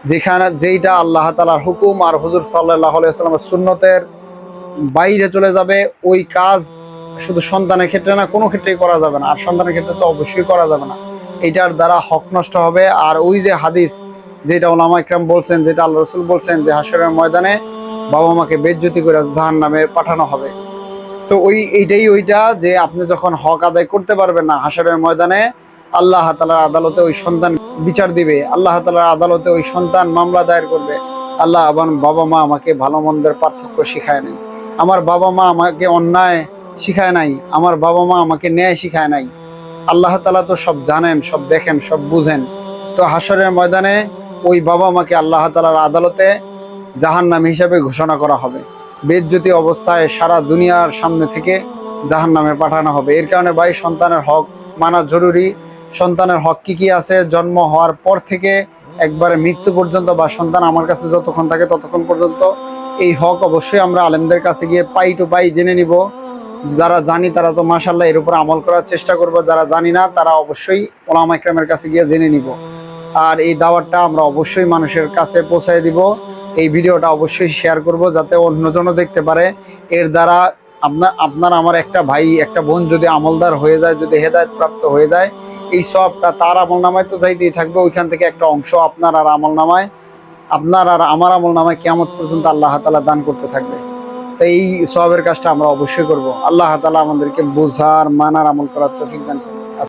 যেখানে যেইটা আল্লাহ তাআলার হুকুম আর হুজুর সাল্লাল্লাহু আলাইহি ওয়াসাল্লামের সুন্নতের বাইরে চলে যাবে, ওই কাজ শুধু সন্তানের ক্ষেত্রে না, কোনো ক্ষেত্রেই করা যাবে না। আর সন্তানের ক্ষেত্রে তো অবশ্যই করা যাবে না, এটার দ্বারা হক নষ্ট হবে। আর ওই যে হাদিস যেটা ওলামা ইকরাম বলছেন, যেটা আল্লাহ রসুল বলছেন যে হাশরের ময়দানে বাবা মাকে বেজ্জতি করে জাহান্নামে পাঠানো হবে, তো এইটাই ওইটা যে আপনি যখন হক আদায় করতে পারবেন না, হাশরের ময়দানে আল্লাহ তাআলার আদালতে ওই সন্তান বিচার দিবে, আল্লাহ তাআলার আদালতে ওই সন্তান মামলা দায়ের করবে। আল্লাহ, আমার বাবা মা আমাকে ভালো মন্দের পার্থক্য শিখায় নাই, আমার বাবা মা আমাকে অন্যায় শিখায় নাই, আমার বাবা মা আমাকে ন্যায় শিখায় নাই। আল্লাহ তাআলা তো সব জানেন, সব দেখেন, সব বুঝেন। তো হাশরের ময়দানে ওই বাবা মাকে আল্লাহ তাআলার আদালতে জাহান্নাম হিসাবে ঘোষণা করা হবে, বেজ্জতি অবস্থায় সারা দুনিয়ার সামনে থেকে জাহান্নামে পাঠানো হবে। এর কারণে ভাই, সন্তানের হক মানা জরুরি। সন্তানের হক কি কি আছে, জন্ম হওয়ার পর থেকে একবারে মৃত্যু পর্যন্ত, বা সন্তান আমার কাছে যতক্ষণ থাকে ততক্ষণ পর্যন্ত এই হক অবশ্যই আমরা আলেমদের কাছে গিয়ে পাই টু পাই জেনে নিব। যারা জানি তারা তো মাশাআল্লাহ এর উপর আমল করার চেষ্টা করব, যারা জানি না তারা অবশ্যই ওলামা ইকরামের কাছে গিয়ে জেনে নিব। আর এই দাওয়াতটা আমরা অবশ্যই মানুষের কাছে পৌঁছায় দিব। এই ভিডিওটা অবশ্যই শেয়ার করব যাতে অন্যজনও দেখতে পারে। এর দ্বারা আপনার আমার একটা ভাই একটা বোন যদি আমলদার হয়ে যায়, যদি হেদায়েত প্রাপ্ত হয়ে যায়, এই সবটা তার আমল নামায় তো যাইতেই থাকবে, ওইখান থেকে একটা অংশ আপনার আর আমল নামায়, আপনার আর আমার আমল নামায় কিয়ামত পর্যন্ত আল্লাহ তাআলা দান করতে থাকবে। তো এই সওয়াবের কাজটা আমরা অবশ্যই করব। আল্লাহ তাআলা আমাদেরকে বোঝার, মানার, আমল করার তৌফিক দান করুন।